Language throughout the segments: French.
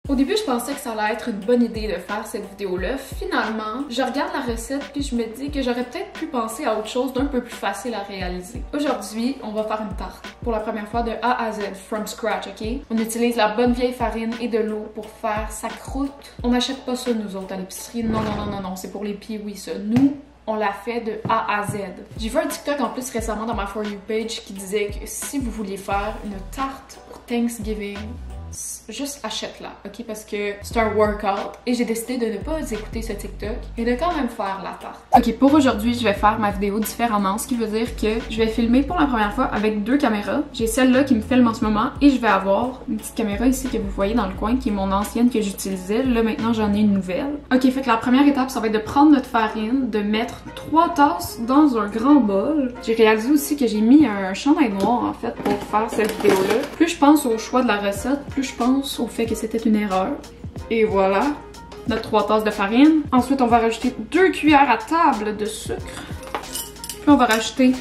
Au début, je pensais que ça allait être une bonne idée de faire cette vidéo-là. Finalement, je regarde la recette puis je me dis que j'aurais peut-être pu penser à autre chose d'un peu plus facile à réaliser. Aujourd'hui, on va faire une tarte. Pour la première fois de A à Z, from scratch, ok? On utilise la bonne vieille farine et de l'eau pour faire sa croûte. On n'achète pas ça, nous autres, à l'épicerie. Non, non, non, non, non, c'est pour les piouis, ça. Nous, on l'a fait de A à Z. J'ai vu un TikTok en plus récemment dans ma For You page qui disait que si vous vouliez faire une tarte pour Thanksgiving, juste achète-la, ok? Parce que c'est un workout et j'ai décidé de ne pas écouter ce TikTok et de quand même faire la tarte. Ok, pour aujourd'hui, je vais faire ma vidéo différemment, ce qui veut dire que je vais filmer pour la première fois avec deux caméras. J'ai celle-là qui me filme en ce moment et je vais avoir une petite caméra ici que vous voyez dans le coin qui est mon ancienne que j'utilisais. Là, maintenant, j'en ai une nouvelle. Ok, fait que la première étape, ça va être de prendre notre farine, de mettre 3 tasses dans un grand bol. J'ai réalisé aussi que j'ai mis un chandail noir, en fait, pour faire cette vidéo-là. Plus je pense au choix de la recette, plus je pense au fait que c'était une erreur. Et voilà, notre 3 tasses de farine. Ensuite, on va rajouter 2 cuillères à table de sucre. Puis on va rajouter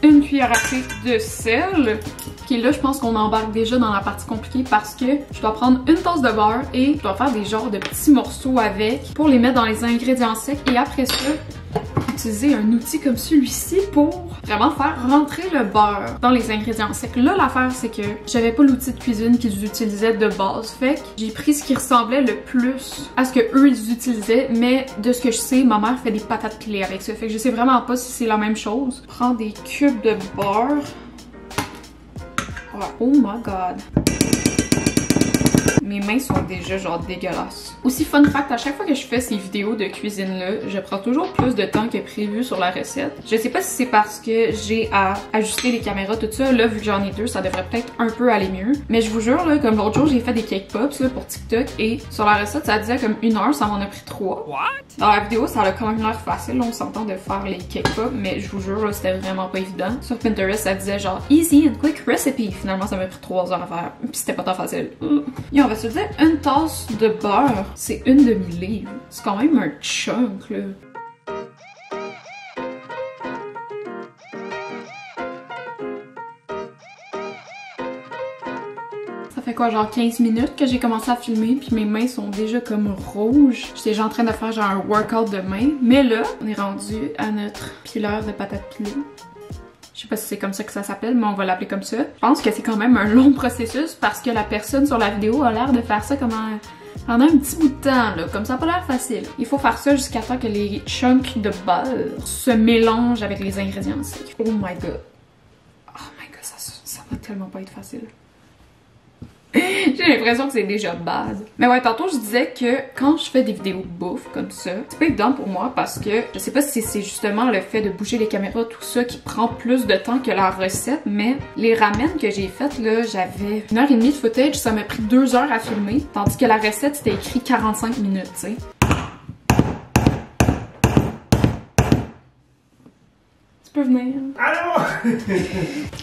1 cuillère à thé de sel. Puis là, je pense qu'on embarque déjà dans la partie compliquée parce que je dois prendre une tasse de beurre et je dois faire des genres de petits morceaux avec pour les mettre dans les ingrédients secs. Et après ça, utiliser un outil comme celui-ci pour vraiment faire rentrer le beurre dans les ingrédients secs. Là, l'affaire, c'est que j'avais pas l'outil de cuisine qu'ils utilisaient de base. Fait que j'ai pris ce qui ressemblait le plus à ce que eux ils utilisaient, mais de ce que je sais, ma mère fait des patates pilées avec ça. Fait que je sais vraiment pas si c'est la même chose. Prends des cubes de beurre. Oh my god. Mes mains sont déjà genre dégueulasses. Aussi fun fact, à chaque fois que je fais ces vidéos de cuisine là, je prends toujours plus de temps que prévu sur la recette. Je sais pas si c'est parce que j'ai à ajuster les caméras, tout ça. Là, vu que j'en ai 2, ça devrait peut-être un peu aller mieux. Mais je vous jure, là, comme l'autre jour, j'ai fait des cake pops là, pour TikTok et sur la recette, ça disait comme 1 heure, ça m'en a pris 3. What? Dans la vidéo, ça a quand même l'air facile. Là, on s'entend de faire les cake pops, mais je vous jure, là, c'était vraiment pas évident. Sur Pinterest, ça disait genre easy and quick recipe. Finalement, ça m'a pris 3 heures à faire. Puis c'était pas tant facile. Et on va se dire, une tasse de beurre, c'est une demi-livre. C'est quand même un chunk, là. Ça fait quoi, genre 15 minutes que j'ai commencé à filmer, puis mes mains sont déjà comme rouges. J'étais déjà en train de faire genre un workout de main. Mais là, on est rendu à notre pileur de patates pilées. Je sais pas si c'est comme ça que ça s'appelle, mais on va l'appeler comme ça. Je pense que c'est quand même un long processus parce que la personne sur la vidéo a l'air de faire ça pendant un petit bout de temps, là. Comme ça a pas l'air facile. Il faut faire ça jusqu'à temps que les chunks de beurre se mélangent avec les ingrédients secs. Oh my god. Oh my god, ça va tellement pas être facile. J'ai l'impression que c'est déjà bad. Mais ouais, tantôt je disais que quand je fais des vidéos de bouffe comme ça, c'est pas évident pour moi parce que je sais pas si c'est justement le fait de bouger les caméras, tout ça qui prend plus de temps que la recette, mais les ramen que j'ai faites là, j'avais 1h30 de footage, ça m'a pris 2 heures à filmer, tandis que la recette c'était écrit 45 minutes, tu sais. Tu peux venir. Allô?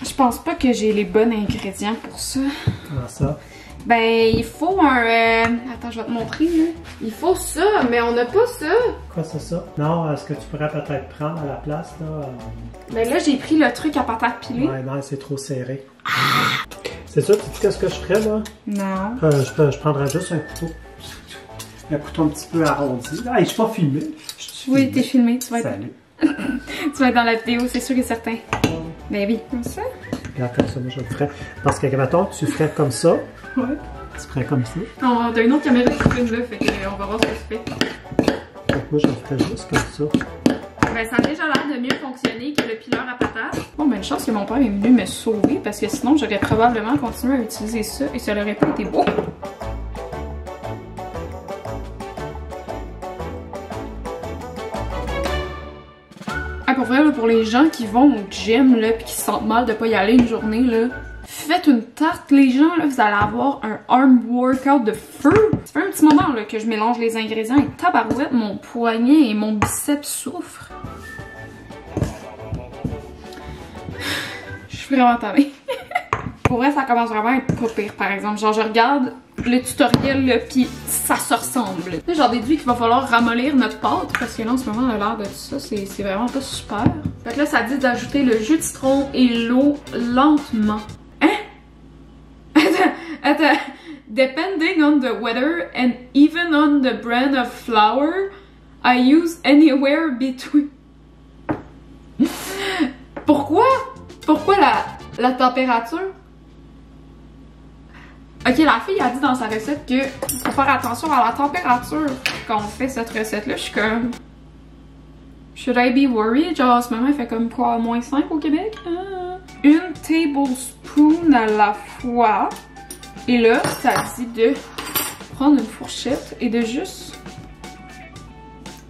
Je pense pas que j'ai les bons ingrédients pour ça. Comment ça? Ben, il faut un... Attends, je vais te montrer, là. Il faut ça, mais on n'a pas ça. Quoi, c'est ça? Non, est-ce que tu pourrais peut-être prendre à la place, là? Ben là, j'ai pris le truc à patates pilées. Ouais, non, c'est trop serré. C'est ça, tu sais qu'est-ce que je ferais, là? Non. Je prendrais juste un couteau. Un couteau un petit peu arrondi. Ah, je suis pas filmé. Oui, t'es filmé, tu vas être... Salut. Tu vas être dans la vidéo, c'est sûr et certain. Ben oui. Comme ça? Regarde, comme ça, moi, je le ferais. Parce que, mettons, tu ferais comme ça. Ouais. Tu ferais comme ça. On a une autre caméra qui filme là, fait qu'on va voir ce que tu fais. Donc, moi, je le ferais juste comme ça. Ben, ça a déjà l'air de mieux fonctionner que le pileur à patates. Bon, ben, une chance que mon père est venu me sauver parce que sinon, j'aurais probablement continué à utiliser ça et ça n'aurait pas été beau. Ah, pour vrai, là, pour les gens qui vont au gym là, pis qui se sentent mal de pas y aller une journée, là, faites une tarte, les gens, là, vous allez avoir un arm workout de feu. Ça fait un petit moment là, que je mélange les ingrédients et tabarouette, mon poignet et mon biceps souffrent. Je suis vraiment tannée. Pour vrai, ça commence vraiment à être pas pire, par exemple. Genre, je regarde le tutoriel, là, pis ça se ressemble. Là, j'en déduis qu'il va falloir ramollir notre pâte, parce que là, en ce moment, on a l'air de tout ça, c'est vraiment pas super. Fait que là, ça dit d'ajouter le jus de citron et l'eau lentement. Hein? Attends, Depending on the weather and even on the brand of flour, I use anywhere between. Pourquoi? Pourquoi la température? Ok, la fille a dit dans sa recette que faut faire attention à la température quand on fait cette recette-là. Je suis comme... Should I be worried? Genre en ce moment, il fait comme quoi, -5 au Québec? Une tablespoon à la fois. Et là, ça dit de prendre une fourchette et de juste...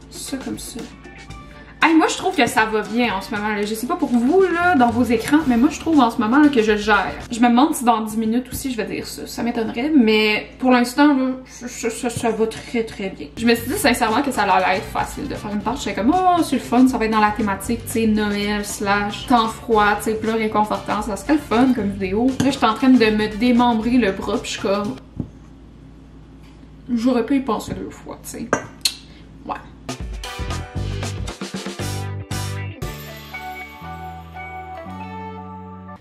ça comme ça. Hey, moi, je trouve que ça va bien en ce moment. Là. Je sais pas pour vous, là, dans vos écrans, mais moi, je trouve en ce moment là, que je gère. Je me demande si dans 10 minutes aussi, je vais dire ça. Ça m'étonnerait, mais pour l'instant, là, ça va très, très bien. Je me suis dit sincèrement que ça allait être facile de faire une tâche. J'étais comme, oh, c'est le fun, ça va être dans la thématique, tu sais, Noël / temps froid, tu sais, plat réconfortant. Ça serait le fun comme vidéo. Là, j'étais en train de me démembrer le bras, puis je suis comme... J'aurais pu y penser 2 fois, tu sais. Ouais.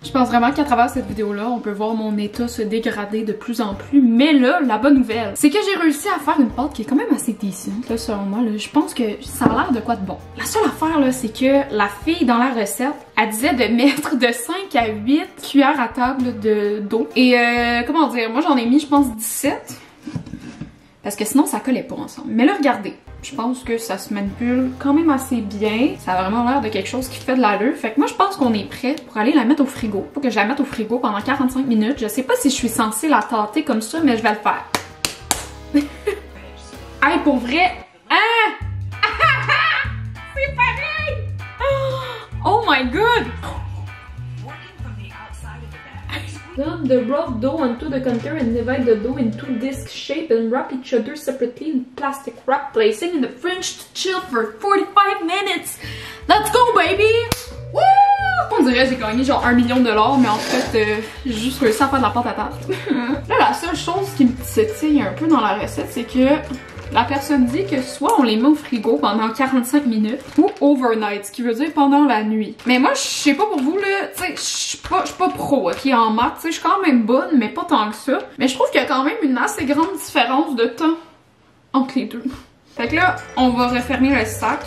Je pense vraiment qu'à travers cette vidéo-là, on peut voir mon état se dégrader de plus en plus. Mais là, la bonne nouvelle, c'est que j'ai réussi à faire une pâte qui est quand même assez décente, là, selon moi. Là. Je pense que ça a l'air de quoi de bon. La seule affaire, là, c'est que la fille, dans la recette, elle disait de mettre de 5 à 8 cuillères à table d'eau. Et, comment dire, moi, j'en ai mis, je pense, 17. Parce que sinon, ça collait pas ensemble. Mais là, regardez. Je pense que ça se manipule quand même assez bien. Ça a vraiment l'air de quelque chose qui fait de l'allure. Fait que moi, je pense qu'on est prêt pour aller la mettre au frigo. Faut que je la mette au frigo pendant 45 minutes. Je sais pas si je suis censée la tâter comme ça, mais je vais le faire. Hey, pour vrai... Hein? C'est pareil! Oh my god! Dump the rough dough onto the container and divide the dough into disc shape and wrap each other separately in plastic wrap, placing in the fridge to chill for 45 minutes. Let's go, baby! Woo! On dirait que j'ai gagné genre $1 million, mais en fait, j'ai juste réussi à faire de la pâte à tarte. Là, la seule chose qui me titille un peu dans la recette, c'est que la personne dit que soit on les met au frigo pendant 45 minutes ou overnight, ce qui veut dire pendant la nuit. Mais moi, je sais pas pour vous, là, tu sais, je suis pas pro, ok, en maths, tu sais, je suis quand même bonne, mais pas tant que ça. Mais je trouve qu'il y a quand même une assez grande différence de temps entre les deux. Fait que là, on va refermer le sac.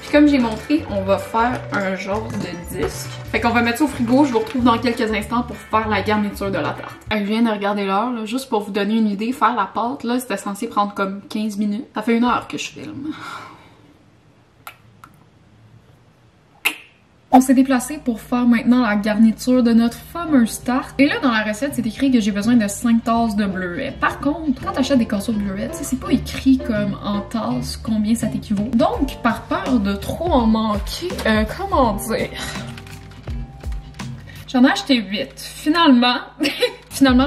Puis comme j'ai montré, on va faire un genre de disque. Fait qu'on va mettre ça au frigo, je vous retrouve dans quelques instants pour faire la garniture de la tarte. Je viens de regarder l'heure, là, juste pour vous donner une idée, faire la pâte, là, c'était censé prendre comme 15 minutes. Ça fait 1 heure que je filme. On s'est déplacé pour faire maintenant la garniture de notre fameuse tarte. Et là, dans la recette, c'est écrit que j'ai besoin de 5 tasses de bleuets. Par contre, quand t'achètes des casseaux de bleuets, c'est pas écrit comme en tasses combien ça t'équivaut. Donc, par peur de trop en manquer, comment dire... J'en ai acheté 8. Finalement,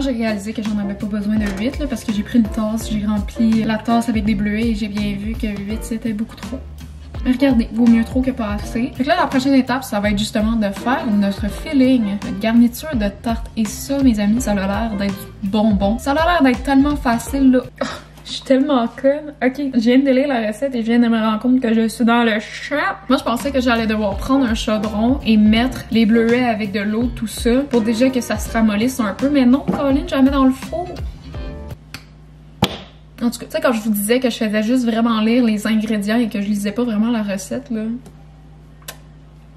j'ai réalisé que j'en avais pas besoin de 8 là, parce que j'ai pris une tasse, j'ai rempli la tasse avec des bleuets et j'ai bien vu que 8 c'était beaucoup trop. Mais regardez, vaut mieux trop que pas assez. Fait que là, la prochaine étape, ça va être justement de faire notre filling, notre garniture de tarte. Et ça, mes amis, ça a l'air d'être bonbon. Ça a l'air d'être tellement facile là. Oh, je suis tellement conne. Ok, je viens de lire la recette et je viens de me rendre compte que je suis dans le champ. Moi, je pensais que j'allais devoir prendre un chaudron et mettre les bleuets avec de l'eau, tout ça, pour déjà que ça se ramollisse un peu. Mais non, Colin, je la mets dans le four. En tout cas, tu sais, quand je vous disais que je faisais juste vraiment lire les ingrédients et que je lisais pas vraiment la recette, là...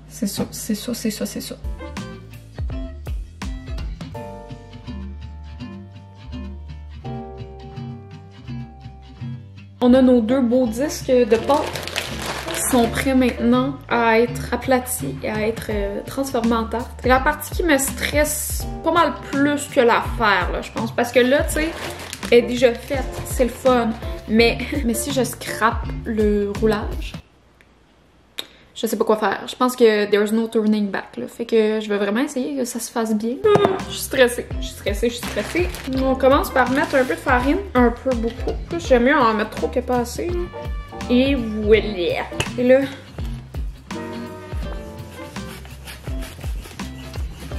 C'est ça, c'est ça, c'est ça, c'est ça. On a nos 2 beaux disques de pâte qui sont prêts maintenant à être aplatis et à être transformés en tarte. C'est la partie qui me stresse pas mal plus que l'affaire, là, je pense. Parce que là, tu sais, elle est déjà faite, c'est le fun. Mais si je scrape le roulage, je sais pas quoi faire. Je pense que there's no turning back, là. Fait que je vais vraiment essayer que ça se fasse bien. Je suis stressée, je suis stressée, je suis stressée. On commence par mettre un peu de farine, un peu beaucoup. Plus j'aime mieux en mettre trop que pas assez, là. Et voilà. Et là...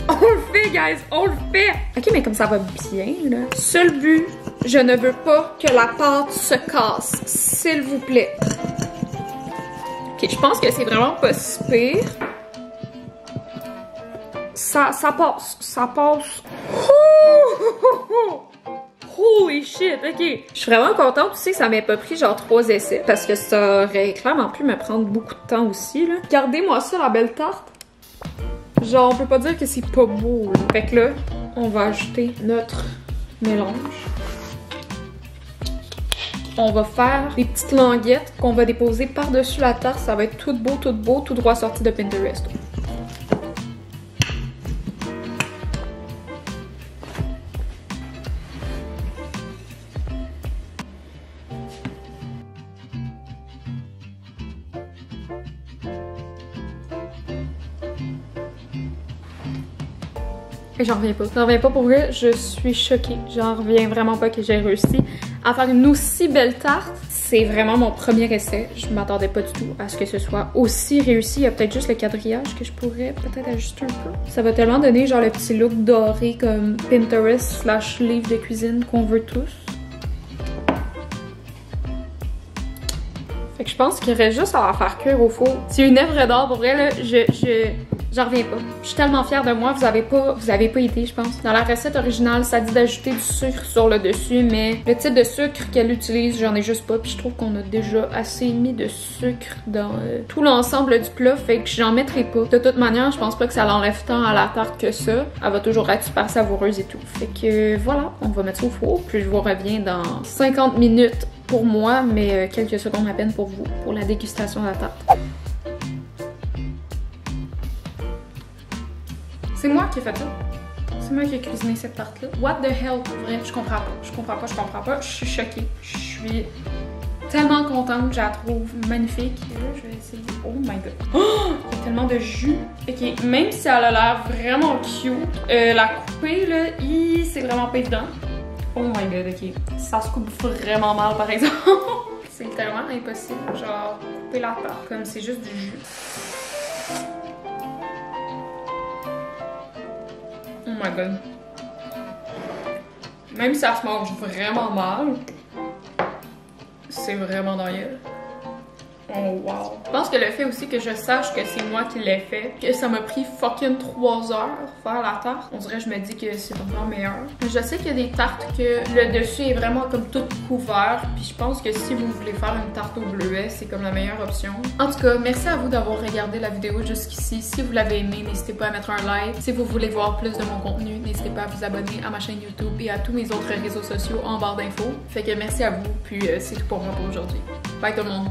On le fait, guys! On le fait! Ok, mais comme ça va bien, là. Seul but, je ne veux pas que la pâte se casse. S'il vous plaît. Ok, je pense que c'est vraiment pas si pire. Ça passe. Ça passe. Holy shit, ok. Je suis vraiment contente aussi que ça m'ait pas pris genre 3 essais parce que ça aurait clairement pu me prendre beaucoup de temps aussi, là. Regardez-moi ça, la belle tarte. Genre, on peut pas dire que c'est pas beau, là. Fait que là, on va ajouter notre mélange. On va faire des petites languettes qu'on va déposer par-dessus la tarte. Ça va être tout beau, tout droit sorti de Pinterest. J'en reviens pas. J'en reviens pas pour vrai, je suis choquée. J'en reviens vraiment pas que j'ai réussi à faire une aussi belle tarte. C'est vraiment mon premier essai. Je m'attendais pas du tout à ce que ce soit aussi réussi. Il y a peut-être juste le quadrillage que je pourrais peut-être ajuster un peu. Ça va tellement donner genre le petit look doré comme Pinterest / livre de cuisine qu'on veut tous. Fait que je pense qu'il reste juste à la faire cuire au four. C'est une œuvre d'art pour vrai là. J'en reviens pas. Je suis tellement fière de moi. Vous avez pas idée, je pense. Dans la recette originale, ça dit d'ajouter du sucre sur le dessus, mais le type de sucre qu'elle utilise, j'en ai juste pas. Puis je trouve qu'on a déjà assez mis de sucre dans tout l'ensemble du plat, fait que j'en mettrai pas. De toute manière, je pense pas que ça l'enlève tant à la tarte que ça. Elle va toujours être super savoureuse et tout. Fait que voilà, on va mettre ça au four. Puis je vous reviens dans 50 minutes pour moi, mais quelques secondes à peine pour vous, pour la dégustation de la tarte. C'est moi qui ai fait ça. C'est moi qui ai cuisiné cette tarte-là. What the hell, pour vrai, je comprends pas. Je comprends pas. Je suis choquée. Je suis tellement contente. Je la trouve magnifique. Et là, je vais essayer. Oh my god. Oh, il y a tellement de jus. Ok, même si elle a l'air vraiment cute, la couper, là, c'est vraiment pas évident. Oh my god, ok. Ça se coupe vraiment mal, par exemple. C'est tellement impossible. Genre, couper la tarte comme c'est juste du jus. Oh my god. Même si ça se mange vraiment mal, c'est vraiment dans la gueule. Oh wow. Je pense que le fait aussi que je sache que c'est moi qui l'ai fait, que ça m'a pris fucking 3 heures faire la tarte, on dirait je me dis que c'est encore meilleur. Je sais qu'il y a des tartes que le dessus est vraiment comme tout couvert, puis je pense que si vous voulez faire une tarte au bleuet, c'est comme la meilleure option. En tout cas, merci à vous d'avoir regardé la vidéo jusqu'ici. Si vous l'avez aimé, n'hésitez pas à mettre un like. Si vous voulez voir plus de mon contenu, n'hésitez pas à vous abonner à ma chaîne YouTube et à tous mes autres réseaux sociaux en barre d'infos. Fait que merci à vous, puis c'est tout pour moi pour aujourd'hui. Bye tout le monde!